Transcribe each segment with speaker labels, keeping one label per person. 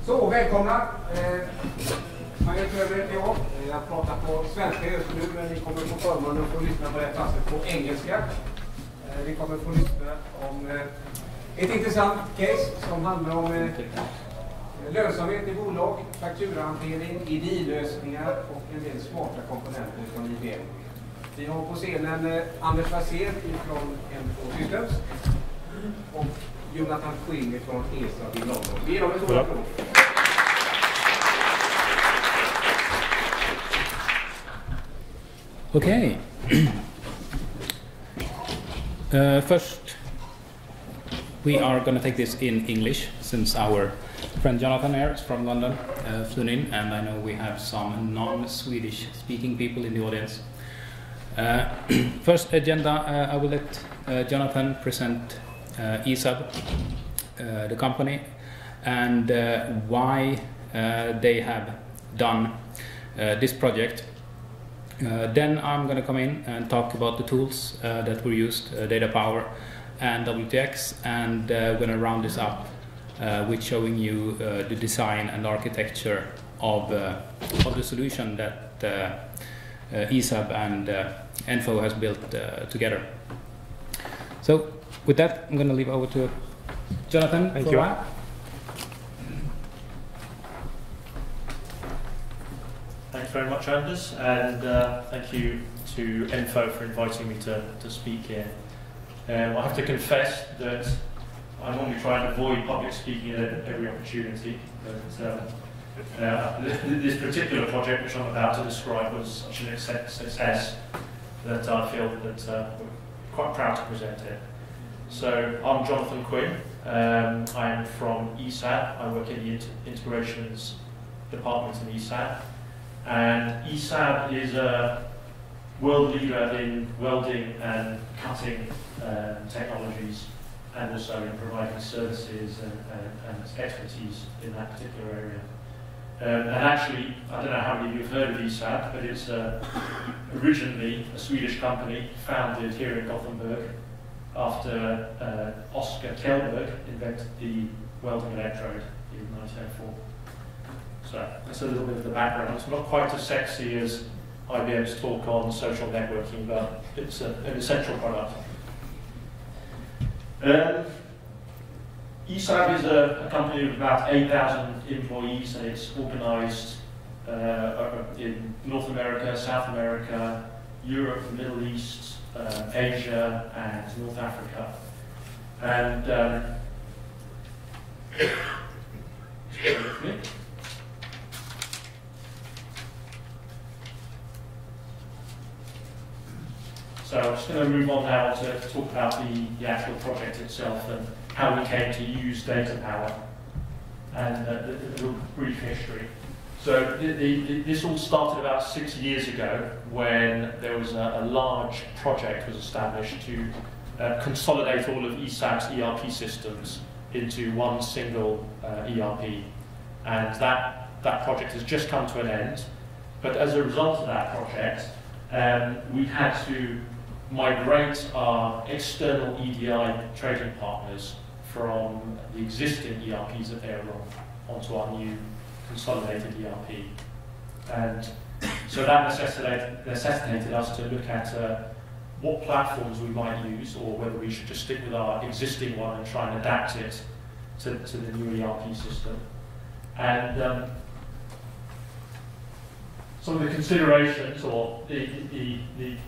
Speaker 1: Så, välkomna. Margareta Över heter jag pratar på svenska just nu, men ni kommer få förmånen att få lyssna på det här passet på engelska. Vi kommer få lyssna om ett intressant case som handlar om lönsamhet i bolag, fakturahantering, EDI-lösningar och en del smarta komponenter från IBM. Vi har på scenen Anders Wasén från Enfo Zystems och Quinn från ESAB i London. Vi ger dem en stor applåd.
Speaker 2: Okay. First, we are going to take this in English since our friend Jonathan here is from London, flew in, and I know we have some non-Swedish speaking people in the audience. First agenda, I will let Jonathan present ESAB, the company, and why they have done this project. Then I'm going to come in and talk about the tools that were used, Data Power and WTX, and we're going to round this up with showing you the design and architecture of the solution that ESAB and Enfo has built together. So with that, I'm going to leave over to Jonathan.
Speaker 3: Thank you. Thanks very much, Anders, and thank you to Enfo for inviting me to speak here. I have to confess that I normally try and avoid public speaking at every opportunity, but this particular project which I'm about to describe was such an success that I feel that we're quite proud to present it. So I'm Jonathan Quinn. I am from ESAB. I work in the Integrations department in ESAB. And ESAB is a world leader in welding and cutting technologies, and also in providing services and expertise in that particular area. And actually, I don't know how many of you have heard of ESAB, but it's originally a Swedish company founded here in Gothenburg after Oskar Kjellberg invented the welding electrode in 1904. So that's a little bit of the background. It's not quite as sexy as IBM's talk on social networking, but it's an essential product. ESAB is a company of about 8,000 employees, and it's organized in North America, South America, Europe, the Middle East, Asia, and North Africa. And so I'm just going to move on now to talk about the actual project itself and how we came to use data power and the brief history. So this all started about 6 years ago when there was a large project was established to consolidate all of ESAB's ERP systems into one single ERP. And that project has just come to an end. But as a result of that project, we had to migrate our external EDI trading partners from the existing ERPs that they were on onto our new consolidated ERP. And so that necessitated us to look at what platforms we might use, or whether we should just stick with our existing one and try and adapt it to the new ERP system. And some of the considerations, or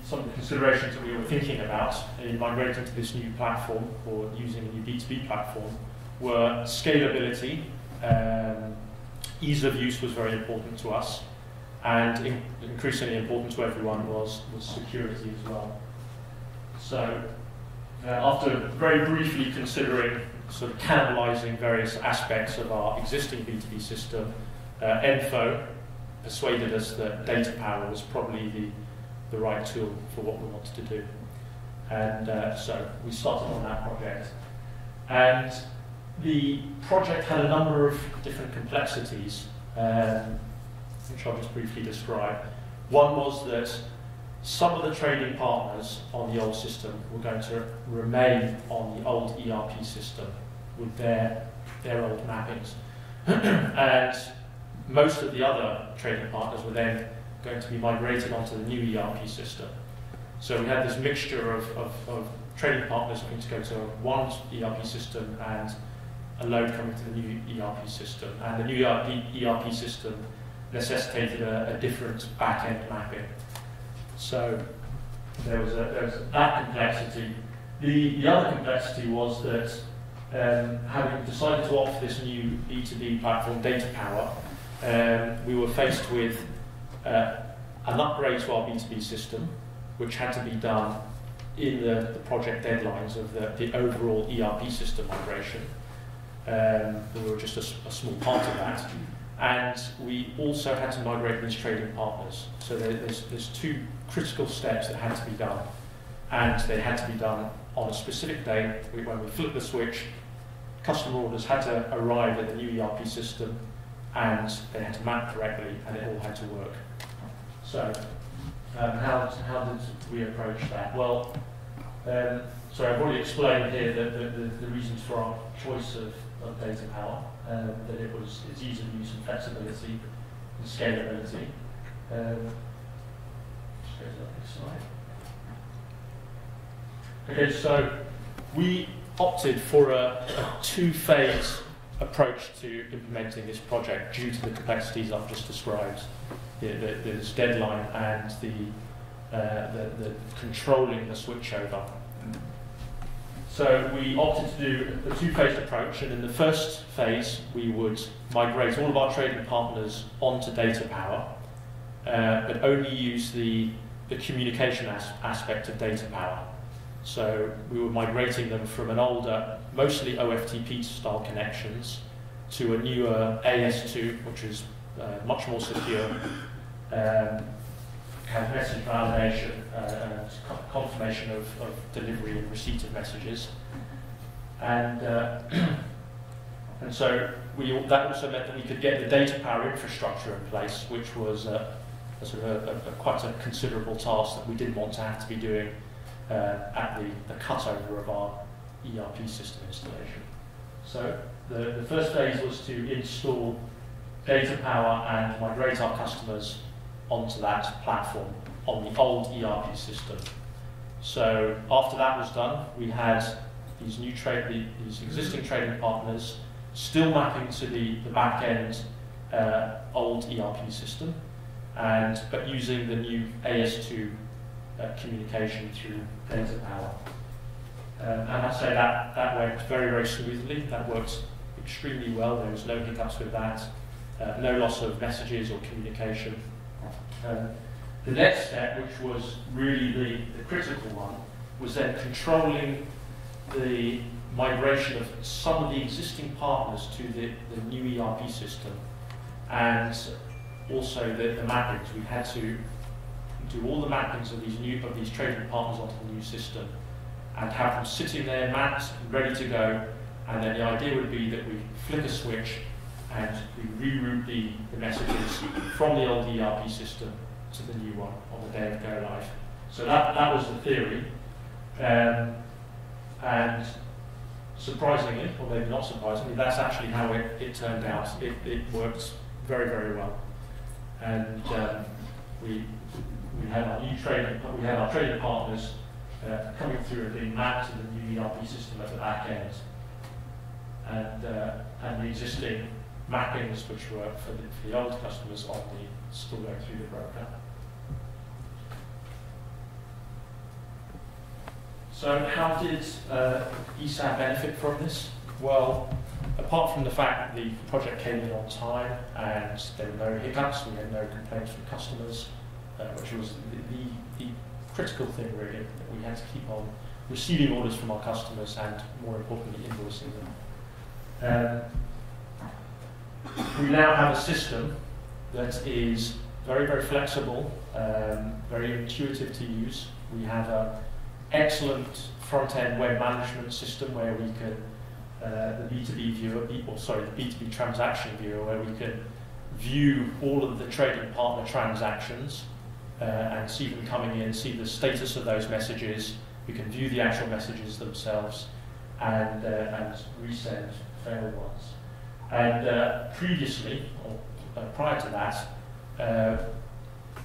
Speaker 3: some of the considerations that we were thinking about in migrating to this new platform, or using a new B2B platform, were scalability. Ease of use was very important to us, and increasingly important to everyone was security as well. So after very briefly considering sort of cannibalizing various aspects of our existing B2B system, Enfo persuaded us that data power was probably the right tool for what we wanted to do. And so we started on that project. And the project had a number of different complexities, which I'll just briefly describe. One was that some of the trading partners on the old system were going to remain on the old ERP system with their their old mappings. And most of the other trading partners were then going to be migrated onto the new ERP system. So we had this mixture of trading partners looking to go to one ERP system and a load coming to the new ERP system. And the new ERP system necessitated a different back-end mapping. So there was that complexity. The other complexity was that having decided to offer this new B2B platform, Data Power, we were faced with an upgrade to our B2B system, which had to be done in the project deadlines of the overall ERP system migration. We were just a small part of that. And we also had to migrate these trading partners. So there's two critical steps that had to be done. And they had to be done on a specific day. When we flipped the switch, customer orders had to arrive at the new ERP system, and they had to map correctly, and it all had to work. So how did we approach that? Well, so I've already explained here the reasons for our choice of Data Power, that it's ease of use and flexibility and scalability. Just go to the next slide. Okay, so we opted for a two-phase approach to implementing this project due to the complexities I've just described. There's deadline and the controlling the switchover. So we opted to do a two-phased approach, and in the first phase we would migrate all of our trading partners onto Data Power, but only use the communication aspect of Data Power. So we were migrating them from an older, mostly OFTP style connections to a newer AS2, which is much more secure, have message validation and confirmation of delivery and receipt of messages. And so that also meant that we could get the Data Power infrastructure in place, which was quite a considerable task that we didn't want to have to be doing at the cutover of our ERP system installation. So the first phase was to install Data Power and migrate our customers onto that platform on the old ERP system. So after that was done, we had these these existing trading partners still mapping to the back-end old ERP system, but using the new AS2 communication through Data Power. And I'd say that went very, very smoothly. That worked extremely well. There was no hiccups with that, no loss of messages or communication. The next step, which was really the critical one, was then controlling the migration of some of the existing partners to the new ERP system, and also the mappings. We had to do all the mappings of these trading partners onto the new system and have them sitting there mapped, ready to go, and then the idea would be that we flick a switch and we reroute the messages from the old ERP system to the new one on the day of go live. So that was the theory, and surprisingly, or maybe not surprisingly, that's actually how it turned out. It worked very, very well, and we had our trading partners coming through and being mapped to the new ERP system at the back end, and the existing mappings, which were for the old customers, still going through the broker. So how did ESAB benefit from this? Well, apart from the fact that the project came in on time and there were no hiccups, we had no complaints from customers, which was the critical thing really, that we had to keep on receiving orders from our customers and, more importantly, invoicing them. We now have a system that is very, very flexible, very intuitive to use. We have an excellent front-end web management system where we can, the B2B transaction viewer, where we can view all of the trading partner transactions and see them coming in, see the status of those messages. We can view the actual messages themselves and resend failed ones. And previously, or prior to that,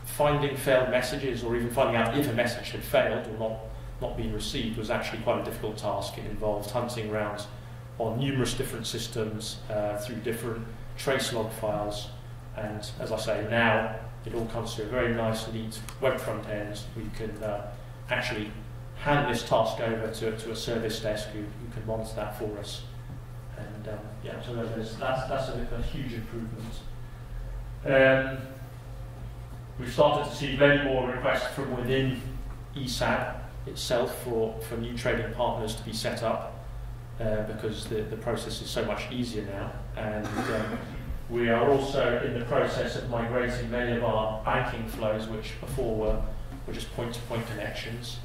Speaker 3: finding failed messages or even finding out if a message had failed or not been received was actually quite a difficult task. It involved hunting around on numerous different systems through different trace log files. And as I say, now it all comes to a very nice, neat web front end. We can actually hand this task over to a service desk who can monitor that for us. And yeah, so that's a huge improvement. We've started to see many more requests from within ESAB itself for new trading partners to be set up because the process is so much easier now. And we are also in the process of migrating many of our banking flows, which before were just point-to-point connections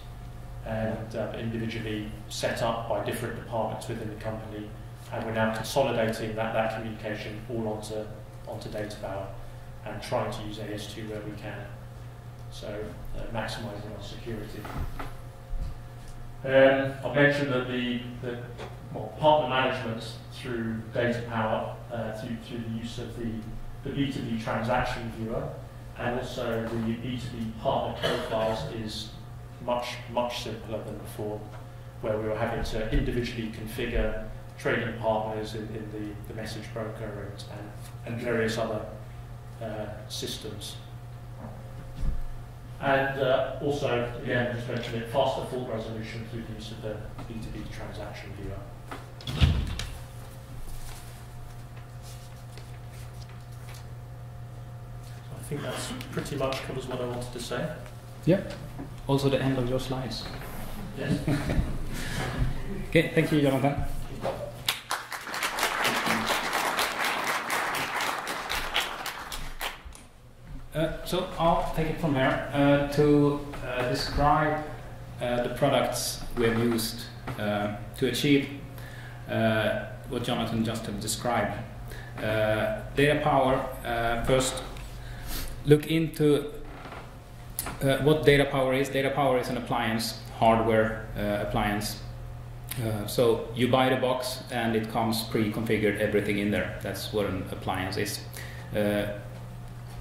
Speaker 3: and individually set up by different departments within the company. And we're now consolidating that communication all onto DataPower and trying to use AS2 where we can. So maximising our security. I mentioned that the partner management through DataPower, through the use of the B2B transaction viewer, and also the B2B partner profiles is much simpler than before, where we were having to individually configure trading partners in the message broker and various other systems. And also, again, just mentioned it, faster full resolution through the use of the B2B transaction viewer. So I think that's pretty much covers what I wanted to say.
Speaker 2: Yeah. Also the end of your slides.
Speaker 3: Yes.
Speaker 2: Okay, thank you, Jonathan. So I'll take it from here to describe the products we have used to achieve what Jonathan just have described. DataPower, first look into what DataPower is. DataPower is an appliance, hardware appliance. So you buy the box and it comes pre-configured, everything in there. That's what an appliance is.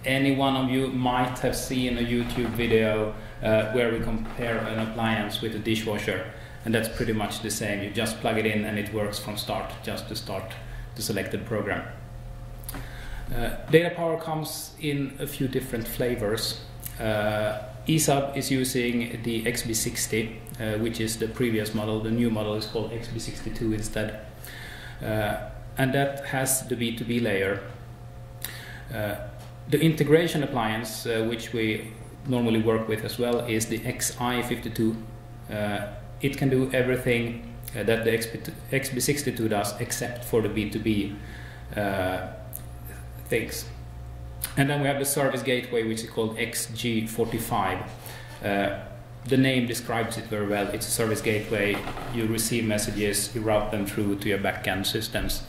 Speaker 2: Any one of you might have seen a YouTube video where we compare an appliance with a dishwasher, and that's pretty much the same. You just plug it in and it works from start, just to start the selected program. DataPower comes in a few different flavors. ESAB is using the XB60, which is the previous model. The new model is called XB62 instead. And that has the B2B layer. The integration appliance, which we normally work with as well, is the XI52. It can do everything that the XB62 does except for the B2B things. And then we have the service gateway, which is called XG45. The name describes it very well. It's a service gateway. You receive messages, you route them through to your backend systems.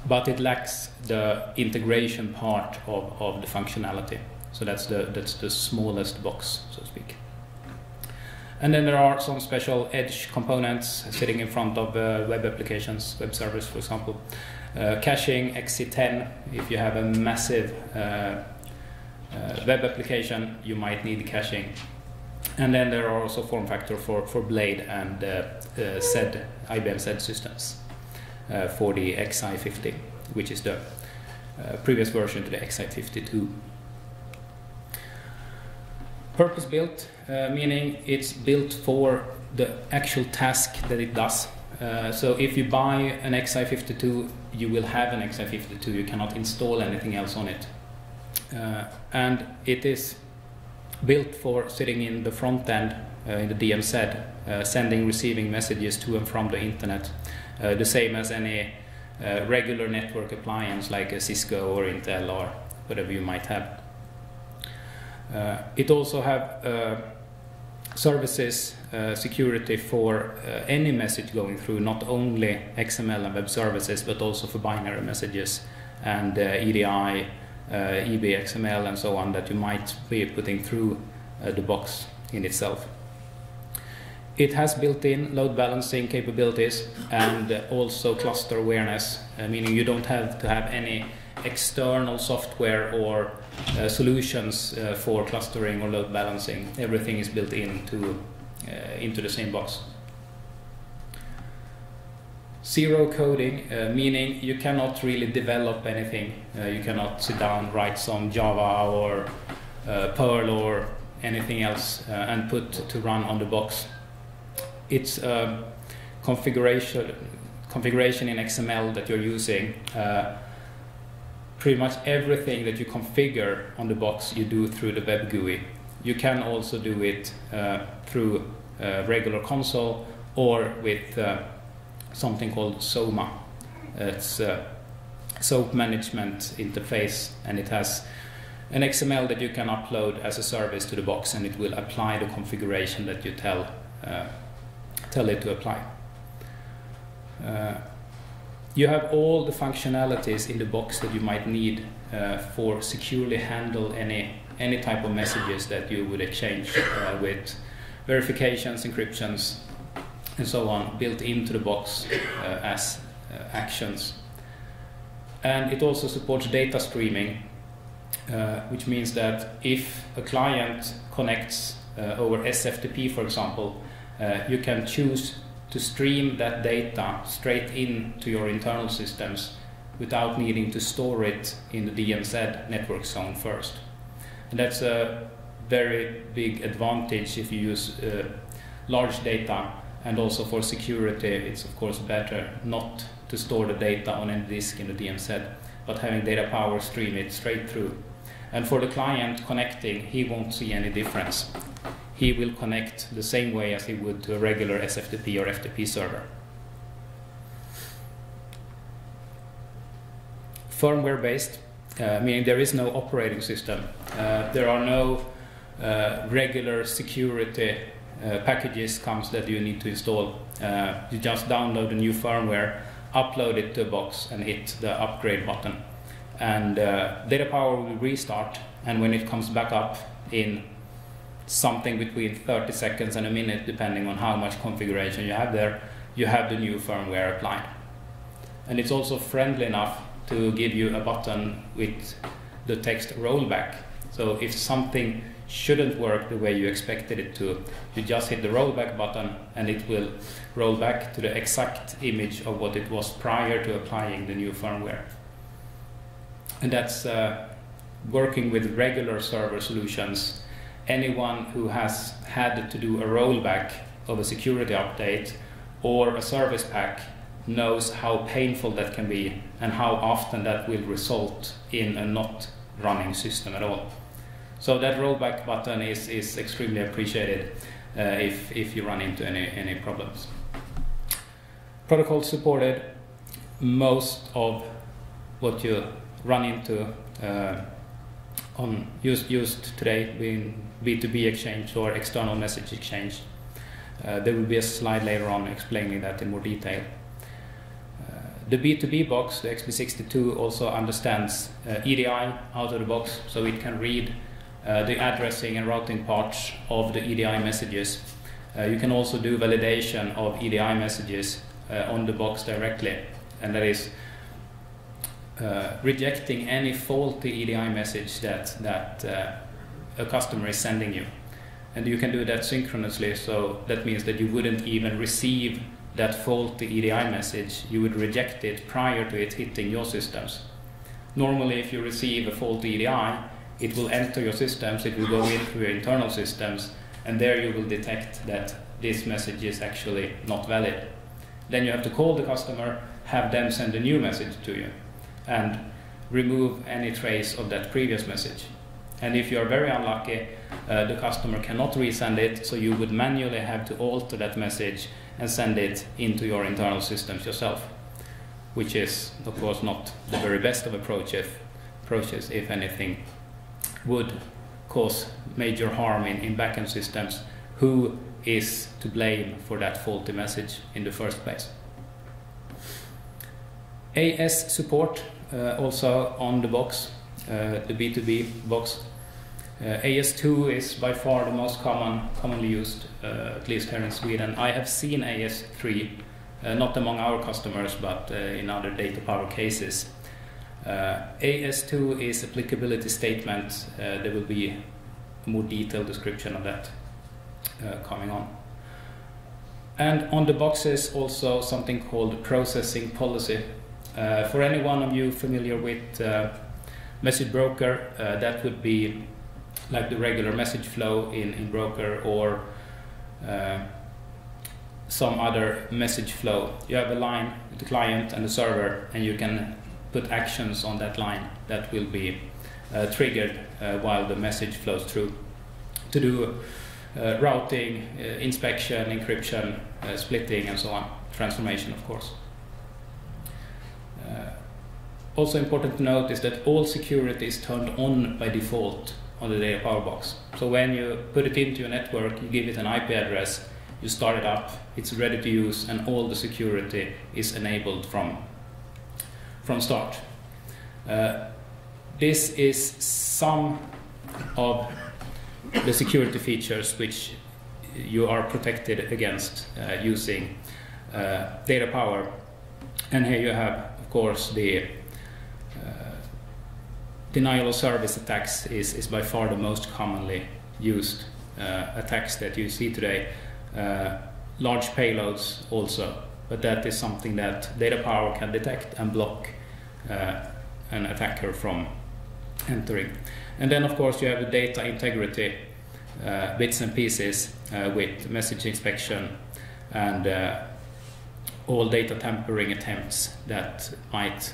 Speaker 2: But it lacks the integration part of the functionality. So that's the smallest box, so to speak. And then there are some special edge components sitting in front of web applications, web servers, for example. Caching, XC10. If you have a massive web application, you might need caching. And then there are also form factor for Blade and IBM Z systems. For the XI50, which is the previous version to the XI52. Purpose-built, meaning it's built for the actual task that it does. So if you buy an XI52, you will have an XI52. You cannot install anything else on it. And it is built for sitting in the front end, in the DMZ, sending, receiving messages to and from the internet. The same as any regular network appliance like a Cisco or Intel or whatever you might have. It also have services, security for any message going through, not only XML and web services, but also for binary messages and EDI, EBXML and so on that you might be putting through the box in itself. It has built-in load balancing capabilities and also cluster awareness, meaning you don't have to have any external software or solutions for clustering or load balancing. Everything is built into the same box. Zero coding, meaning you cannot really develop anything. You cannot sit down, write some Java or Perl or anything else and put to run on the box. It's configuration in XML that you're using. Pretty much everything that you configure on the box you do through the web GUI. You can also do it through regular console or with something called SOMA. It's SOAP management interface, and it has an XML that you can upload as a service to the box, and it will apply the configuration that you tell it to apply. You have all the functionalities in the box that you might need for securely handle any type of messages that you would exchange with verifications, encryptions, and so on, built into the box as actions. And it also supports data streaming, which means that if a client connects over SFTP, for example, you can choose to stream that data straight into your internal systems without needing to store it in the DMZ network zone first. And that's a very big advantage if you use large data, and also for security it's of course better not to store the data on any disk in the DMZ, but having data power stream it straight through. And for the client connecting, he won't see any difference. He will connect the same way as he would to a regular SFTP or FTP server. Firmware based, meaning there is no operating system. There are no regular security packages that you need to install. You just download a new firmware, upload it to a box, and hit the upgrade button. And data power will restart, and when it comes back up in something between 30 seconds and a minute, depending on how much configuration you have there, you have the new firmware applied. And it's also friendly enough to give you a button with the text rollback. So if something shouldn't work the way you expected it to, you just hit the rollback button and it will roll back to the exact image of what it was prior to applying the new firmware. And that's working with regular server solutions. Anyone who has had to do a rollback of a security update or a service pack knows how painful that can be and how often that will result in a not running system at all. So that rollback button is extremely appreciated if you run into any problems. Protocol supported. Most of what you run into used today being B2B exchange or external message exchange. There will be a slide later on explaining that in more detail. The B2B box, the XB62, also understands EDI out of the box, so it can read the addressing and routing parts of the EDI messages. You can also do validation of EDI messages on the box directly, and that is rejecting any faulty EDI message that a customer is sending you. And you can do that synchronously, so that means that you wouldn't even receive that faulty EDI message. You would reject it prior to it hitting your systems. Normally, if you receive a faulty EDI, it will enter your systems, it will go into your internal systems, and there you will detect that this message is actually not valid. Then you have to call the customer, have them send a new message to you, and remove any trace of that previous message. And if you are very unlucky, the customer cannot resend it, so you would manually have to alter that message and send it into your internal systems yourself, which is, of course, not the very best of approaches, if anything would cause major harm in backend systems. Who is to blame for that faulty message in the first place? AS support also on the box, the B2B box. AS2 is by far the most commonly used, at least here in Sweden. I have seen AS3, not among our customers, but in other data power cases. AS2 is applicability statement. There will be a more detailed description of that coming on. And on the boxes also something called processing policy. For any one of you familiar with message broker, that would be like the regular message flow in broker, or some other message flow. You have a line with the client and the server, and you can put actions on that line that will be triggered while the message flows through to do routing, inspection, encryption, splitting, and so on. Transformation, of course. Also important to note is that all security is turned on by default on the data power box. So when you put it into your network, you give it an IP address, you start it up, it's ready to use, and all the security is enabled from start. This is some of the security features which you are protected against using data power. And here you have, of course, the denial of service attacks is by far the most commonly used attacks that you see today. Large payloads also, but that is something that data power can detect and block an attacker from entering. And then of course you have the data integrity bits and pieces with message inspection and all data tampering attempts that might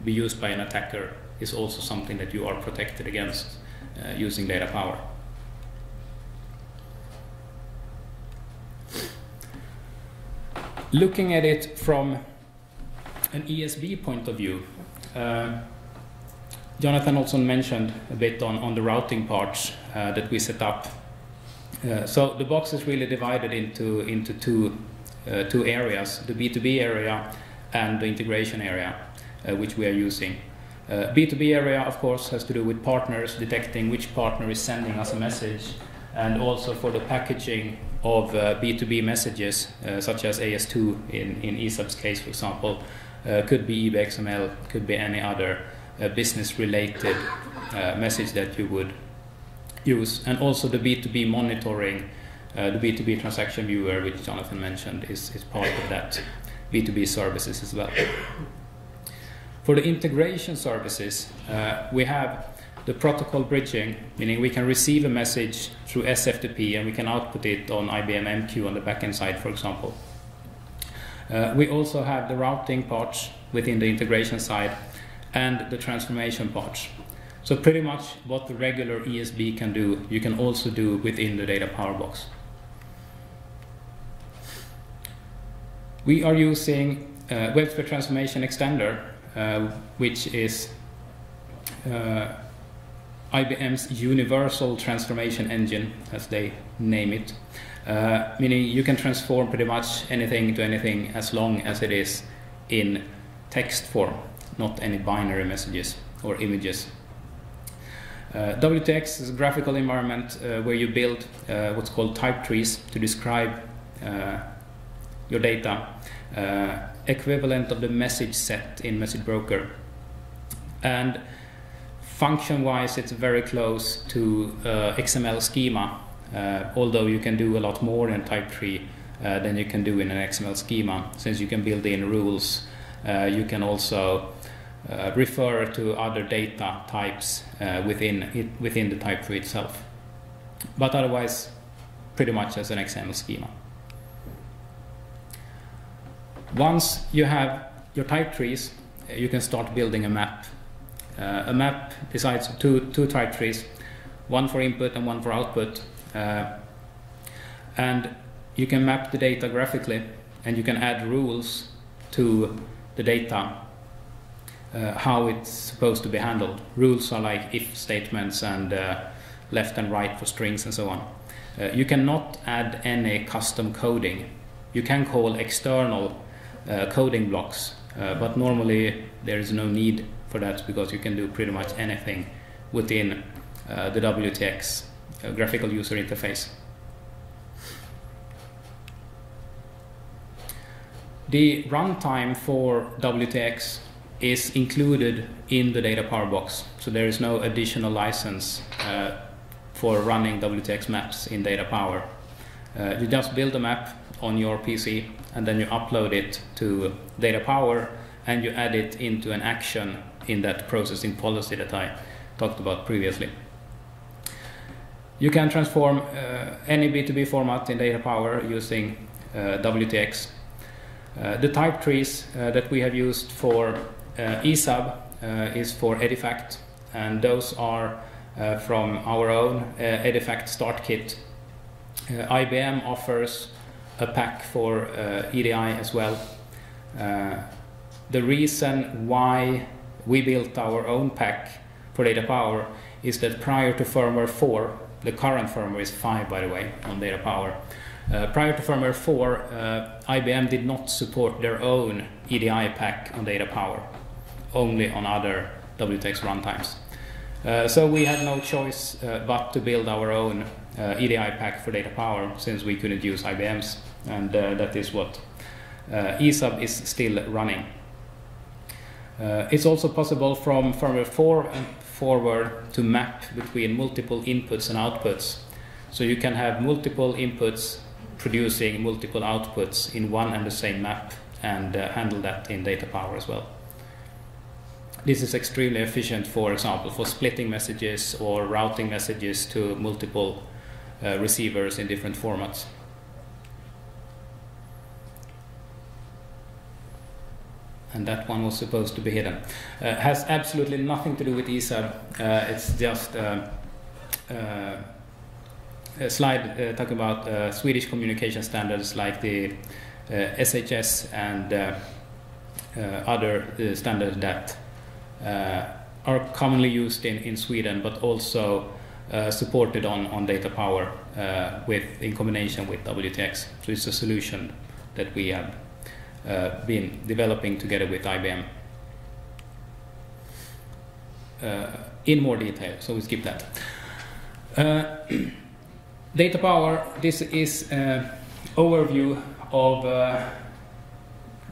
Speaker 2: be used by an attacker is also something that you are protected against using data power. Looking at it from an ESB point of view, Jonathan also mentioned a bit on the routing parts that we set up. So the box is really divided into two areas, the B2B area and the integration area, which we are using. B2B area, of course, has to do with partners, detecting which partner is sending us a message, and also for the packaging of B2B messages, such as AS2 in ESAB's case, for example, could be EBXML, could be any other business-related message that you would use. And also the B2B monitoring, the B2B transaction viewer, which Jonathan mentioned, is part of that B2B services as well. For the integration services, we have the protocol bridging, meaning we can receive a message through SFTP and we can output it on IBM MQ on the backend side, for example. We also have the routing parts within the integration side and the transformation parts. So pretty much what the regular ESB can do, you can also do within the data power box. We are using WebSphere Transformation Extender, which is IBM's universal transformation engine, as they name it, meaning you can transform pretty much anything to anything as long as it is in text form, not any binary messages or images. WTX is a graphical environment where you build what's called type trees to describe your data, equivalent of the message set in Message Broker. And function-wise, it's very close to XML schema, although you can do a lot more in type tree than you can do in an XML schema, since you can build in rules. You can also refer to other data types within the type tree itself. But otherwise, pretty much as an XML schema. Once you have your type trees, you can start building a map. A map decides two type trees, one for input and one for output. And you can map the data graphically, and you can add rules to the data, how it's supposed to be handled. Rules are like if statements and left and right for strings and so on. You cannot add any custom coding. You can call external coding blocks, but normally there is no need for that because you can do pretty much anything within the WTX graphical user interface. The runtime for WTX is included in the data power box, so there is no additional license for running WTX maps in data power. You just build a map on your PC and then you upload it to data power and you add it into an action in that processing policy that I talked about previously. You can transform any B2B format in data power using WTX. The type trees that we have used for ESAB is for EDIFACT, and those are from our own EDIFACT start kit. IBM offers a pack for EDI as well. The reason why we built our own pack for data power is that prior to firmware 4, the current firmware is 5 by the way on data power, prior to firmware 4, IBM did not support their own EDI pack on data power, only on other WTX runtimes. So we had no choice but to build our own EDI pack for data power, since we couldn't use IBM's, and that is what ESAB is still running. It's also possible from firmware 4 and forward to map between multiple inputs and outputs. So you can have multiple inputs producing multiple outputs in one and the same map, and handle that in data power as well. This is extremely efficient, for example, for splitting messages or routing messages to multiple receivers in different formats. And that one was supposed to be hidden. Has absolutely nothing to do with ESAB. It's just a slide talking about Swedish communication standards like the SHS and other standards that are commonly used in Sweden, but also supported on data power in combination with WTX. So it's a solution that we have been developing together with IBM in more detail, so we skip that. Data power, this is an overview of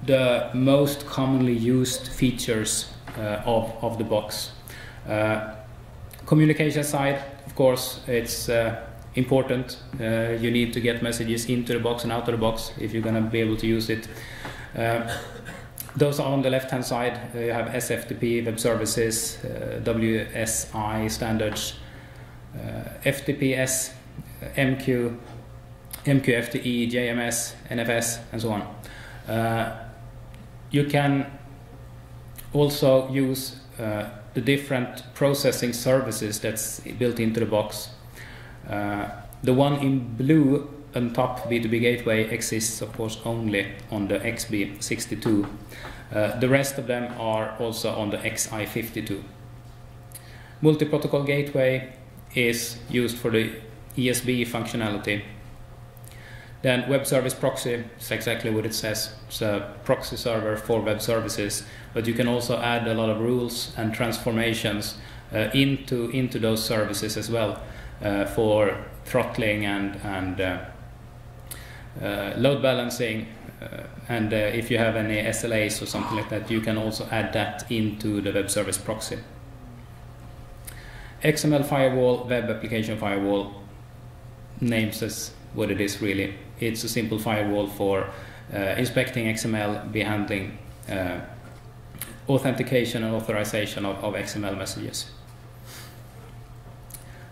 Speaker 2: the most commonly used features of the box. Communication side, of course, it's important. You need to get messages into the box and out of the box if you're going to be able to use it. Those are on the left hand side. You have SFTP, web services, WSI standards, FTPS, MQ, MQFTE, JMS, NFS, and so on. You can also use the different processing services that's built into the box. The one in blue on top, B2B gateway, exists of course only on the XB62. The rest of them are also on the XI52. Multi-protocol gateway is used for the ESB functionality. Then web service proxy is exactly what it says. It's a proxy server for web services, but you can also add a lot of rules and transformations into those services as well, for throttling and load balancing, and if you have any SLAs or something like that, you can also add that into the web service proxy. XML firewall, web application firewall, names as what it is really. It's a simple firewall for inspecting XML, be handling authentication and authorization of XML messages.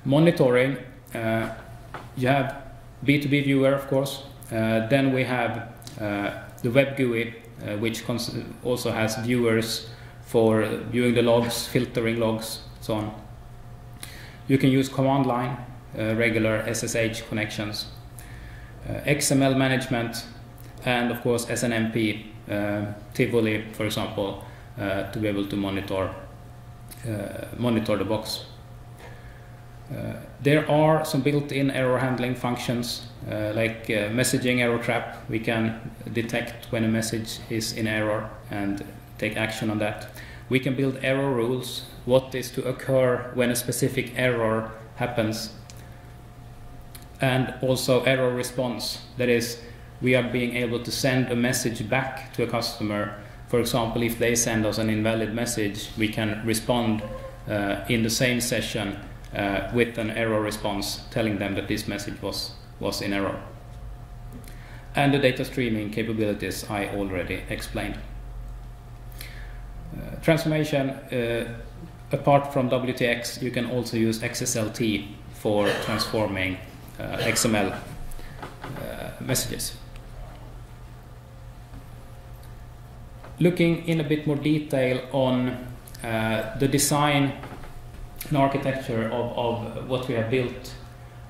Speaker 2: Monitoring, you have B2B viewer, of course. Then we have the web GUI, which also has viewers for viewing the logs, filtering logs, so on. You can use command line, regular SSH connections, XML management, and of course SNMP, Tivoli, for example, to be able to monitor the box. There are some built-in error handling functions, like messaging error trap. We can detect when a message is in error and take action on that. We can build error rules, what is to occur when a specific error happens, and also error response. That is, we are being able to send a message back to a customer. For example, if they send us an invalid message, we can respond in the same session with an error response telling them that this message was in error. And the data streaming capabilities I already explained. Transformation, apart from WTX, you can also use XSLT for transforming XML messages. Looking in a bit more detail on the design and architecture of what we have built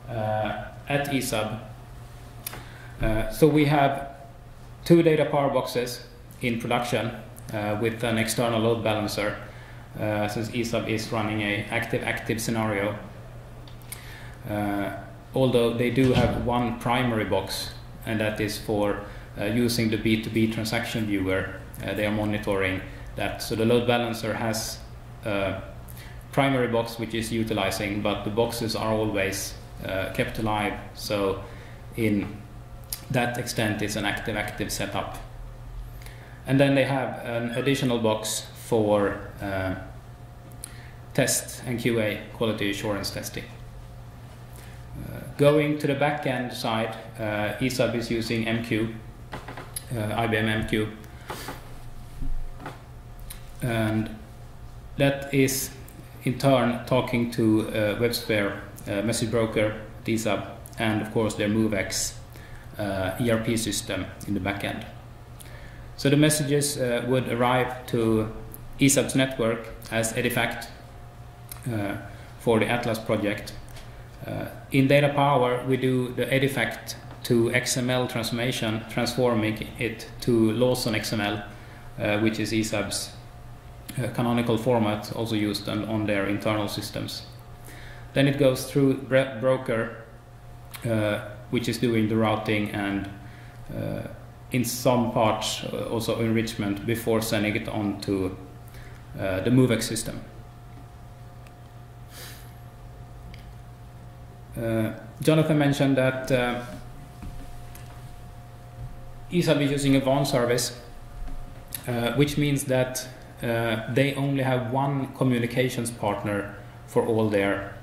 Speaker 2: at ESAB. So we have 2 data power boxes in production with an external load balancer, since ESAB is running a active-active scenario. Although they do have one primary box, and that is for using the B2B transaction viewer. They are monitoring that. So the load balancer has a primary box which is utilizing, but the boxes are always kept alive. So in that extent, it's an active-active setup. And then they have an additional box for test and QA, quality assurance testing. Going to the back-end side, ESAB is using MQ, IBM MQ. And that is in turn talking to WebSphere message broker, ESAB, and of course their MoveX ERP system in the back end. So the messages would arrive to ESAB's network as EDIFACT for the Atlas project. In Data Power, we do the EDIFACT to XML transformation, transforming it to Lawson XML, which is ESAB's canonical format, also used on their internal systems. Then it goes through broker, which is doing the routing and in some parts also enrichment before sending it on to the MoveX system. Jonathan mentioned that ESAB is using a WAN service, which means that they only have one communications partner for all their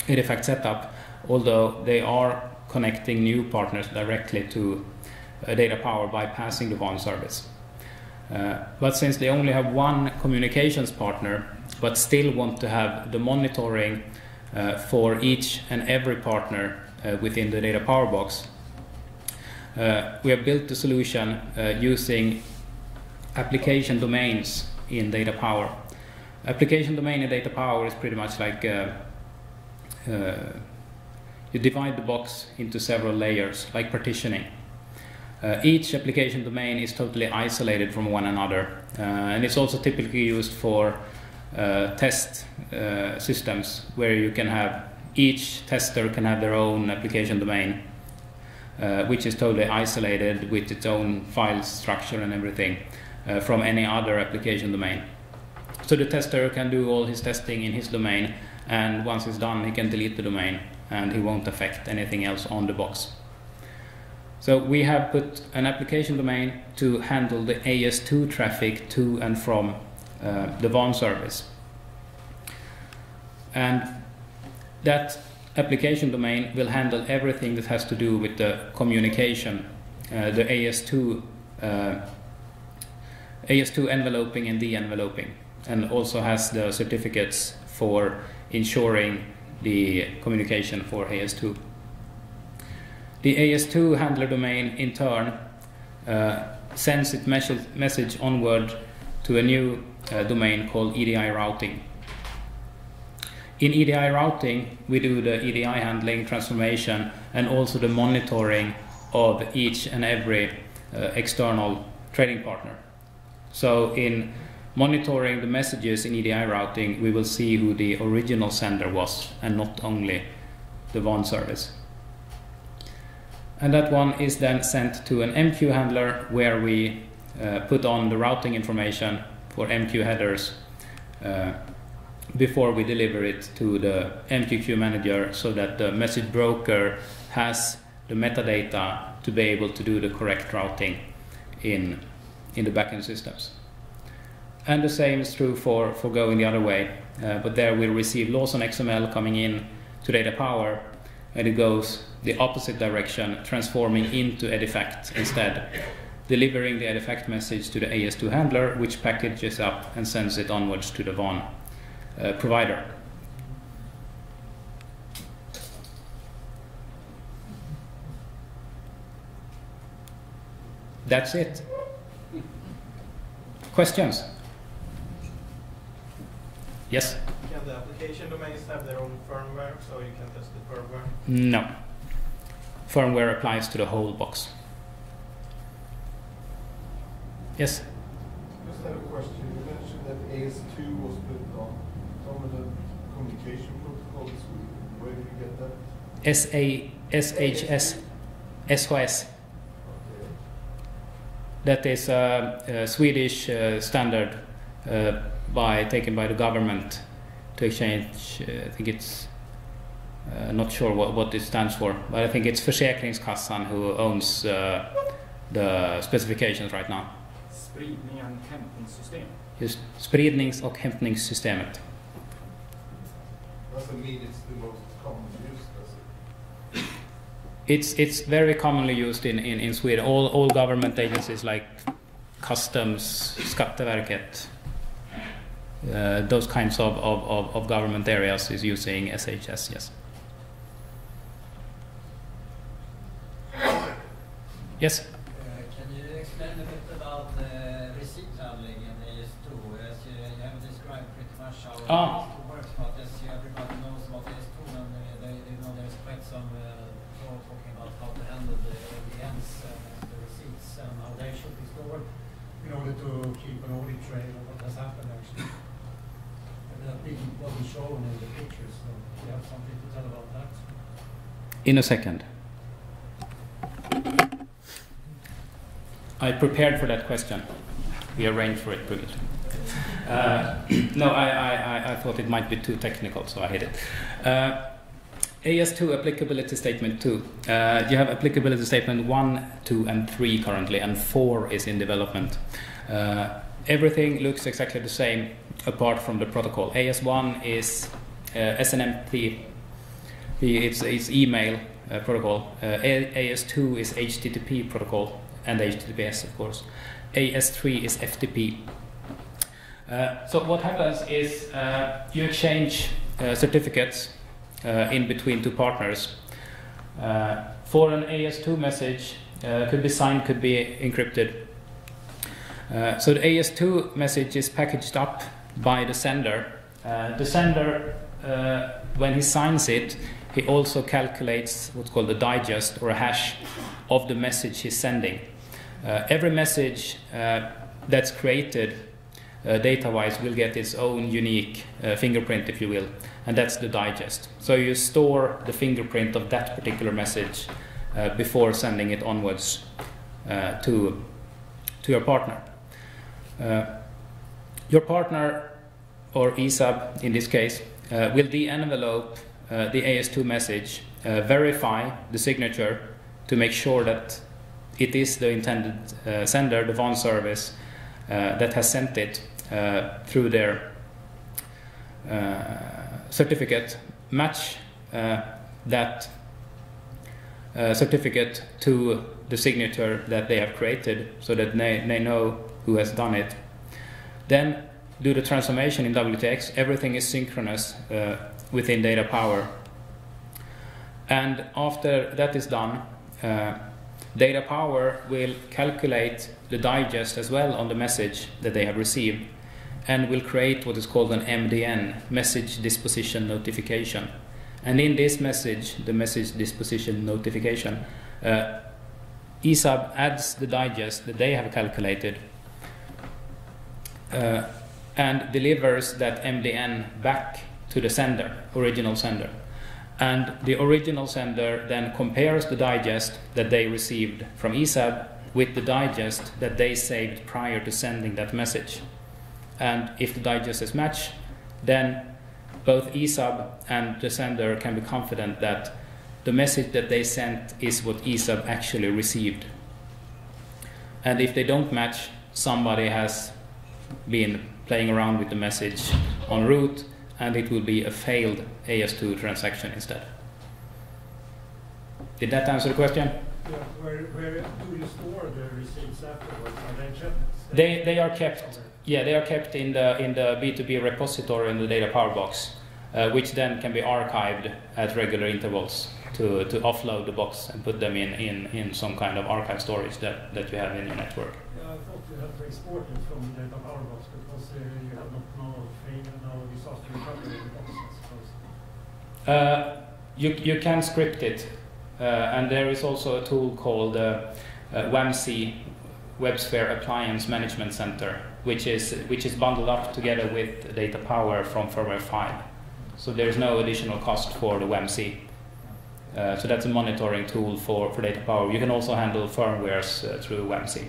Speaker 2: EDIFACT setup, although they are connecting new partners directly to Data Power by passing the WAN service. But since they only have one communications partner, but still want to have the monitoring for each and every partner within the Data Power box, we have built the solution using application domains in Data Power. Application domain in Data Power is pretty much like you divide the box into several layers, like partitioning. Each application domain is totally isolated from one another, and it's also typically used for test systems, where you can have each tester can have their own application domain, which is totally isolated with its own file structure and everything from any other application domain. So the tester can do all his testing in his domain, and once it's done, he can delete the domain, and he won't affect anything else on the box. So we have put an application domain to handle the AS2 traffic to and from the WAN service. And that application domain will handle everything that has to do with the communication, the AS2 enveloping and de-enveloping, and also has the certificates for ensuring the communication for AS2. The AS2 handler domain, in turn, sends its message onward to a new domain called EDI routing. In EDI routing, we do the EDI handling, transformation, and also the monitoring of each and every external trading partner. So in monitoring the messages in EDI routing, we will see who the original sender was, and not only the WAN service. And that one is then sent to an MQ handler, where we put on the routing information for MQ headers before we deliver it to the MQQ manager, so that the message broker has the metadata to be able to do the correct routing in the backend systems. And the same is true for going the other way, but there we'll receive laws on XML coming in to data power, and it goes the opposite direction, transforming into EDIFACT instead, delivering the EDIFACT message to the AS2 handler, which packages up and sends it onwards to the WAN provider. That's it. Questions? Yes?
Speaker 4: Can the application domains have their own firmware so you can test the firmware?
Speaker 2: No. Firmware applies to the whole box. Yes?
Speaker 5: Just have a question. You mentioned that AS2 was built on some of the communication protocols. Where did you get that?
Speaker 2: SHS, SOS.
Speaker 5: Okay.
Speaker 2: That is a Swedish standard taken by the government to exchange. I think it's not sure what it stands for, but I think it's Försäkringskassan who owns the specifications right now.
Speaker 6: Spridning och hämtningssystem.
Speaker 2: Just spridnings- och hämtningssystemet.
Speaker 5: Doesn't mean it's the most commonly used, does it?
Speaker 2: It's very commonly used in Sweden. All government agencies like Customs, Skatteverket, those kinds of government areas is using SHS, yes. Yes?
Speaker 7: Can you explain a bit about receipt handling in AS2? As you have described pretty much how AS2 works, but as everybody knows about AS2, and they know there's quite some talking about how to handle the LDNs and the receipts and how they should be stored in order to keep an audit trail of what has happened actually. And that wasn't shown in the pictures, so do you have something to tell about that?
Speaker 2: In a second. I prepared for that question. We arranged for it previously. No, I thought it might be too technical, so I hid it. AS2 applicability statement 2. You have applicability statement 1, 2, and 3 currently, and 4 is in development. Everything looks exactly the same apart from the protocol. AS1 is SNMP, it's email protocol. AS2 is HTTP protocol and HTTPS, of course. AS3 is FTP. So what happens is you exchange certificates in between two partners. For an AS2 message, could be signed, could be encrypted. So the AS2 message is packaged up by the sender. The sender, when he signs it, he also calculates what's called a digest or a hash of the message he's sending. Every message that's created data-wise will get its own unique fingerprint, if you will, and that's the digest. So you store the fingerprint of that particular message before sending it onwards to your partner. Your partner, or ESAB in this case, will de-envelope the AS2 message, verify the signature to make sure that it is the intended sender, the WAN service, that has sent it through their certificate, match that certificate to the signature that they have created so that they know who has done it. Then do the transformation in WTX. Everything is synchronous within data power. And after that is done, data power will calculate the digest as well on the message that they have received and will create what is called an MDN, message disposition notification. And in this message, the message disposition notification, ESAB adds the digest that they have calculated and delivers that MDN back to the sender, original sender. And the original sender then compares the digest that they received from ESAB with the digest that they saved prior to sending that message. and if the digesters match, then both ESAB and the sender can be confident that the message that they sent is what ESAB actually received. And if they don't match, somebody has been playing around with the message en route, and it will be a failed AS2 transaction instead. Did that answer the question?
Speaker 6: Yeah, where do you store the receipts afterwards? Are they kept?
Speaker 2: They are kept. Yeah, they are kept in the B2B repository in the data power box, which then can be archived at regular intervals to offload the box and put them in some kind of archive storage that you have in your network.
Speaker 6: Yeah, I thought you had to export it from the data power box because you have no disaster recovery in the box, I suppose.
Speaker 2: You can script it, and there is also a tool called WAMC, WebSphere Appliance Management Center, which is bundled up together with data power from firmware 5. So there is no additional cost for the WAMC. So that's a monitoring tool for data power. You can also handle firmwares through WAMC.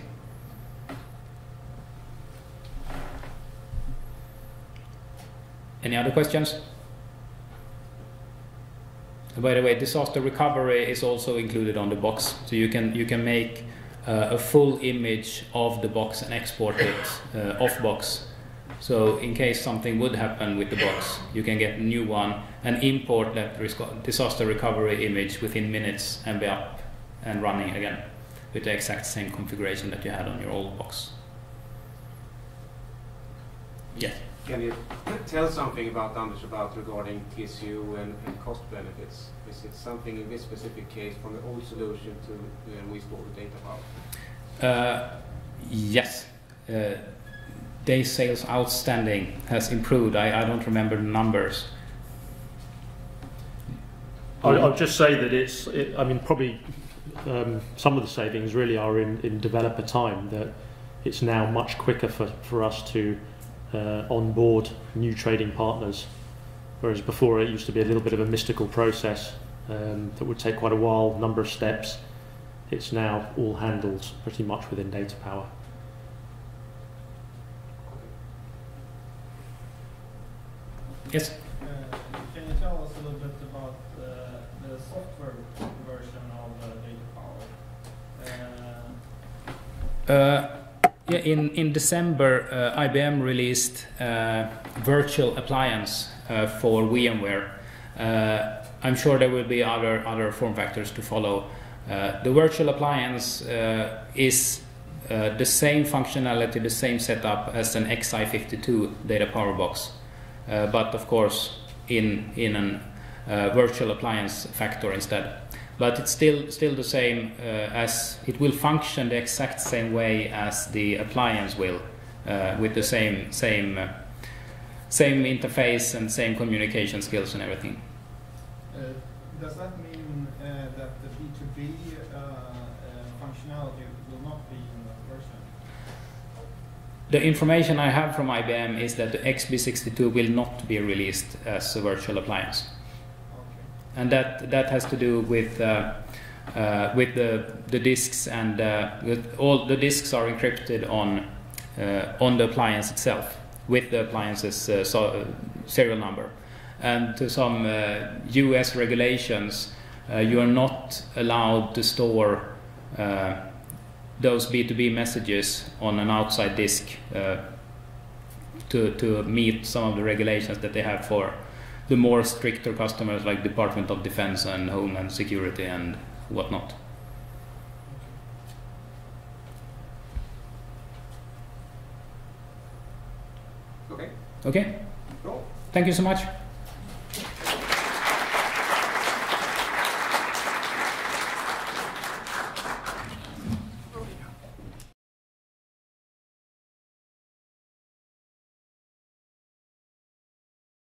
Speaker 2: Any other questions? By the way, disaster recovery is also included on the box, so you can make a full image of the box and export it off box. So in case something would happen with the box, you can get a new one and import that disaster recovery image within minutes and be up and running again with the exact same configuration that you had on your old box. Yes.
Speaker 1: Can you tell something about Anders regarding TCO and cost benefits? Is it something in this specific case from the old solution to when we store the data power?
Speaker 2: Yes. Day sales outstanding has improved. I don't remember the numbers.
Speaker 3: I'll just say that I mean, probably some of the savings really are in developer time, that it's now much quicker for us to onboard new trading partners, whereas before it used to be a little bit of a mystical process that would take quite a while, number of steps. It's now all handled pretty much within data power.
Speaker 2: Yes?
Speaker 4: Can you tell us a little bit about the software version of data power?
Speaker 2: Yeah, in December, IBM released virtual appliance for VMware. I'm sure there will be other form factors to follow. The virtual appliance is the same functionality, the same setup as an XI52 data power box, but of course in a virtual appliance factor instead. But it's still the same, as it will function the exact same way as the appliance will, with the same interface and same communication skills and everything.
Speaker 4: Does that mean that the B2B functionality will not be in that version?
Speaker 2: The information I have from IBM is that the XB62 will not be released as a virtual appliance. And that has to do with the disks, and with all the disks are encrypted on the appliance itself with the appliance's serial number. And to some US regulations, you are not allowed to store those B2B messages on an outside disk to meet some of the regulations that they have for the more stricter customers like Department of Defense and Homeland Security and whatnot.
Speaker 1: Okay.
Speaker 2: Okay?
Speaker 1: Cool.
Speaker 2: Thank you so much.